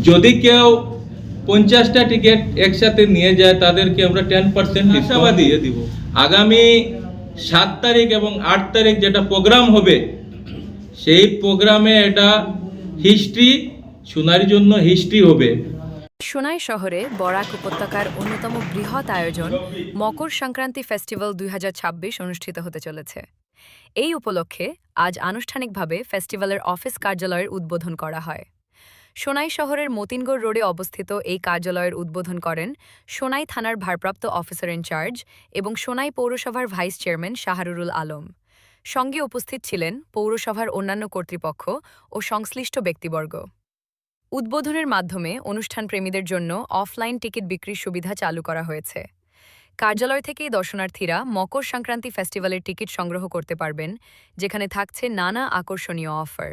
যদি কেউ 50টা টিকিট একসাথে নিয়ে যায় তাদেরকে আমরা 10% ডিসকাউন্ট দিয়ে দিব। আগামী 7 তারিখ এবং 8 তারিখ যেটা প্রোগ্রাম হবে সেই প্রোগ্রামে এটা হিস্ট্রি, শোনার জন্য হিস্ট্রি হবে। সোনাই শহরে বরাক উপত্যকার অন্যতম বৃহৎ আয়োজন মকর সংক্রান্তি ফেস্টিভ্যাল 2026 অনুষ্ঠিত হতে চলেছে। এই উপলক্ষে আজ আনুষ্ঠানিকভাবে ফেস্টিভ্যালের অফিস কার্যালয়ের উদ্বোধন করা হয়। সোনাই শহরের মতিনগড় রোডে অবস্থিত এই কার্যালয়ের উদ্বোধন করেন সোনাই থানার ভারপ্রাপ্ত অফিসার ইনচার্জ এবং সোনাই পৌরসভার ভাইস চেয়ারম্যান শাহরুরুল আলম। সঙ্গে উপস্থিত ছিলেন পৌরসভার অন্যান্য কর্তৃপক্ষ ও সংশ্লিষ্ট ব্যক্তিবর্গ। উদ্বোধনের মাধ্যমে অনুষ্ঠান প্রেমীদের জন্য অফলাইন টিকিট বিক্রির সুবিধা চালু করা হয়েছে। কার্যালয় থেকেই দর্শনার্থীরা মকর সংক্রান্তি ফেস্টিভ্যালের টিকিট সংগ্রহ করতে পারবেন, যেখানে থাকছে নানা আকর্ষণীয় অফার।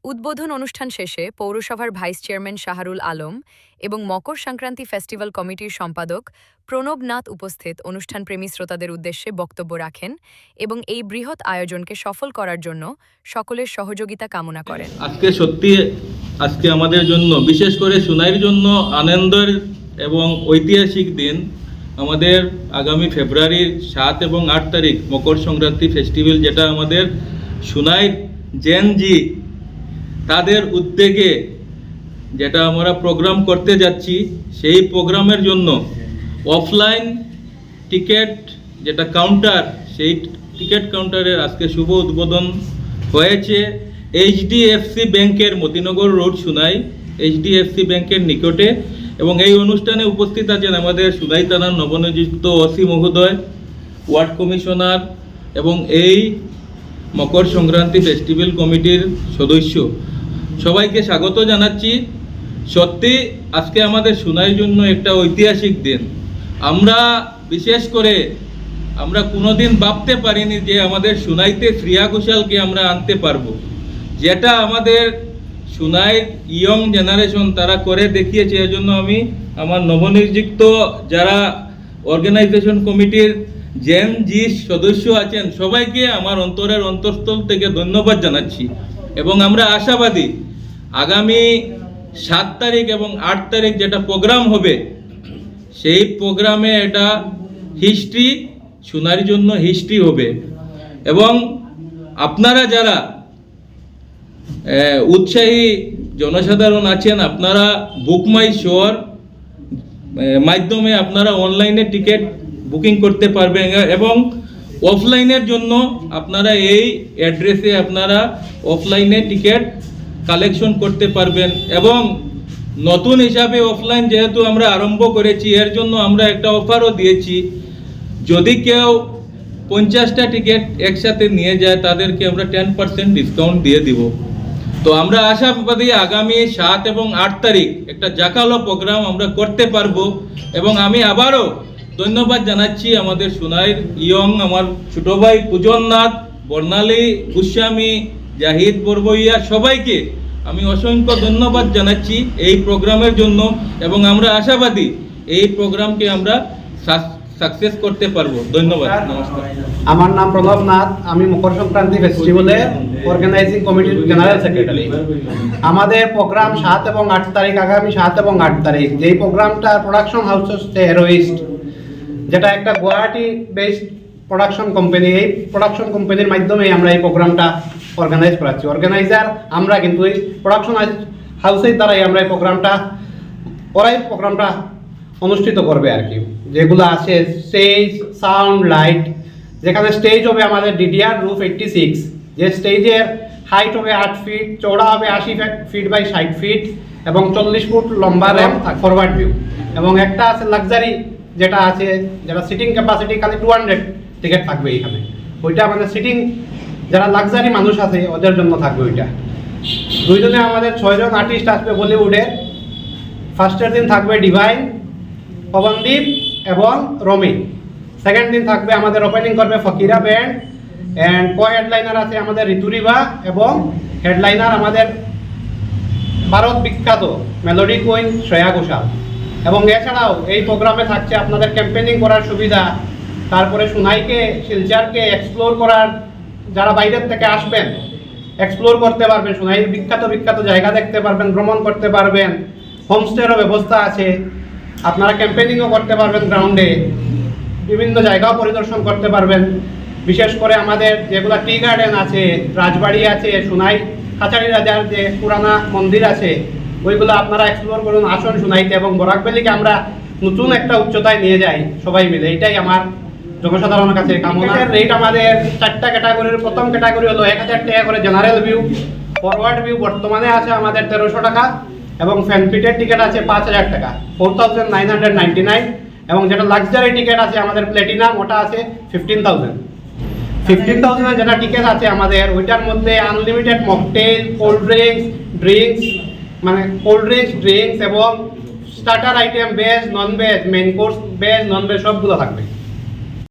উদ্বোধন অনুষ্ঠান শেষে পৌরসভার ভাইস চেয়ারম্যান শাহরুল আলম এবং মকর সংক্রান্তি ফেস্টিভ্যাল কমিটির সম্পাদক প্রণব নাথ উপস্থিত অনুষ্ঠানপ্রেমী শ্রোতাদের উদ্দেশ্যে বক্তব্য রাখেন এবং এই বৃহৎ আয়োজনকে সফল করার জন্য সকলের সহযোগিতা কামনা করেন। আজকে আমাদের জন্য, বিশেষ করে সোনাইয়ের জন্য আনন্দের এবং ঐতিহাসিক দিন। আমাদের আগামী ফেব্রুয়ারির 7 এবং 8 তারিখ মকর সংক্রান্তি ফেস্টিভ্যাল, যেটা আমাদের সোনাইর জেনজি তাদের উদ্যোগে যেটা আমরা প্রোগ্রাম করতে যাচ্ছি, সেই প্রোগ্রামের জন্য অফলাইন টিকিট যেটা কাউন্টার, সেই টিকিট কাউন্টারের আজকে শুভ উদ্বোধন হয়েছে এইচডিএফসি ব্যাংকের মতিনগর রোড সোনাই, এইচডিএফসি ব্যাংকের নিকটে। এবং এই অনুষ্ঠানে উপস্থিত আছেন আমাদের সোনাই থানার নবনিযুক্ত ওসি মহোদয়, ওয়ার্ড কমিশনার এবং এই মকর সংক্রান্তি ফেস্টিভ্যাল কমিটির সদস্য। সবাইকে স্বাগত জানাচ্ছি। সত্যি আজকে আমাদের সোনাইয়ের জন্য একটা ঐতিহাসিক দিন। আমরা বিশেষ করে আমরা কোনোদিন ভাবতে পারিনি যে আমাদের সোনাইতে শ্রেয়া ঘোষালকে আমরা আনতে পারবো, যেটা আমাদের সোনাইয়ের ইয়ং জেনারেশন তারা করে দেখিয়েছে। এর জন্য আমি আমার নবনিযুক্ত যারা অর্গানাইজেশন কমিটির জেন জি সদস্য আছেন সবাইকে আমার অন্তরের অন্তঃস্থল থেকে ধন্যবাদ জানাচ্ছি। এবং আমরা আশাবাদী আগামী 7 তারিখ এবং 8 তারিখ যেটা প্রোগ্রাম হবে সেই প্রোগ্রামে এটা হিস্ট্রি, শোনার জন্য হিস্ট্রি হবে। এবং আপনারা যারা উৎসাহী জনসাধারণ আছেন, আপনারা বুক মাই শোর মাধ্যমে আপনারা অনলাইনে টিকিট বুকিং করতে পারবেন এবং অফলাইনের জন্য আপনারা এই অ্যাড্রেসে আপনারা অফলাইনে টিকিট কালেকশন করতে পারবেন। এবং নতুন হিসাবে অফলাইন যেহেতু আমরা আরম্ভ করেছি, এর জন্য আমরা একটা অফারও দিয়েছি। যদি কেউ 50টা টিকিট একসাথে নিয়ে যায় তাদেরকে আমরা 10% ডিসকাউন্ট দিয়ে দিব। তো আমরা আশাবাদী আগামী 7 এবং 8 তারিখ একটা জাঁকালো প্রোগ্রাম আমরা করতে পারবো। এবং আমি আবারও ধন্যবাদ জানাচ্ছি আমাদের সোনাইয়ের ইয়ং আমার ছোট ভাই পূজন নাথ, বর্ণালী গোস্বামী, জাহিদ বরবইয়া, সবাইকে আমি অসংখ্য ধন্যবাদ জানাচ্ছি এই প্রোগ্রামের জন্য। এবং আমরা আশাবাদী এই প্রোগ্রামকে আমরা সাকসেস করতে পারবো। ধন্যবাদ, নমস্কার। আমার নাম প্রণব নাথ, আমি মকর সংক্রান্তি ফেস্টিভ্যালের অর্গানাইজিং কমিটির জেনারেল সেক্রেটারি। আমাদের প্রোগ্রাম 7 এবং 8 তারিখ, আগামী 7 এবং 8 তারিখ, যেই প্রোগ্রামটার প্রোডাকশন হাউস হচ্ছে হেরোইস্ট, যেটা একটা গুয়াহাটি বেসড প্রোডাকশন কোম্পানি। এই প্রোডাকশন কোম্পানির মাধ্যমে আমরা এই প্রোগ্রামটা অর্গানাইজ করাচ্ছি। অর্গানাইজার আমরা, কিন্তু এই প্রোডাকশন হাউসের দ্বারাই আমরা এই প্রোগ্রামটা, ওরাই প্রোগ্রামটা অনুষ্ঠিত করবে আর কি। যেগুলো আছে স্টেজ, সাউন্ড, লাইট, যেখানে স্টেজ হবে আমাদের ডিডিআর রুফ 86, যে স্টেজের হাইট হবে 8 ফিট, চওড়া হবে 80 ফিট বাই 60 ফিট এবং 40 ফুট লম্বা র্যাম্প ফরওয়ার্ড ভিউ। এবং একটা আছে লাক্সারি, যেটা আছে, যেটা সিটিং ক্যাপাসিটি খালি 200 টিকিট থাকবে এখানে। ওইটা মানে সিটিং যারা লাক্সারি মানুষ আছে ওদের জন্য থাকবে ওইটা। দুইজনে আমাদের 6 জন আর্টিস্ট আসবে বলিউডের। ফার্স্টের দিন থাকবে ডিভাইন, পবনদীপ এবং রমি। সেকেন্ড দিন থাকবে আমাদের ওপেনিং করবে ফকিরা ব্যান্ড অ্যান্ড হেডলাইনার আছে আমাদের ঋতুরিভা এবং হেডলাইনার আমাদের ভারত বিখ্যাত মেলোডি কুইন শ্রেয়া ঘোষাল। এবং এছাড়াও এই প্রোগ্রামে থাকছে আপনাদের ক্যাম্পেনিং করার সুবিধা, তারপরে সোনাইকে, শিলচরকে এক্সপ্লোর করার, যারা বাইরের থেকে আসবেন এক্সপ্লোর করতে পারবেন, সোনাইয়ের বিখ্যাত বিখ্যাত জায়গা দেখতে পারবেন, ভ্রমণ করতে পারবেন। হোমস্টেরও ব্যবস্থা আছে। আপনারা ক্যাম্পেনিংও করতে পারবেন, গ্রাউন্ডে বিভিন্ন জায়গাও পরিদর্শন করতে পারবেন। বিশেষ করে আমাদের যেগুলো টি গার্ডেন আছে, রাজবাড়ি আছে, সোনাই কাছাড়ি রাজার যে পুরানা মন্দির আছে, ওইগুলো আপনারা এক্সপ্লোর করুন, আসুন সোনাইতে, এবং বরাক ভ্যালিকে আমরা নতুন একটা উচ্চতায় নিয়ে যাই সবাই মিলে। এটাই আমার জনসাধারণের কাছে কামনা। রেট আমাদের 4টা ক্যাটাগরির। প্রথম ক্যাটাগরি হলো 1000 টাকা করে জেনারেল ভিউ। ফরওয়ার্ড ভিউ বর্তমানে আছে আমাদের 1300 টাকা, এবং ফ্যানফিটের টিকিট আছে 5000 টাকা, 4999। এবং যেটা লাক্সারি টিকিট আছে আমাদের প্ল্যাটিনাম, ওটা আছে 15,000 যেটা টিকিট আছে আমাদের, ওইটার মধ্যে আনলিমিটেড মকটেল, কোল্ড ড্রিঙ্কস মানে কোল্ড ড্রিঙ্কস এবং starter item, veg non veg, main course veg non veg সবগুলো থাকবে।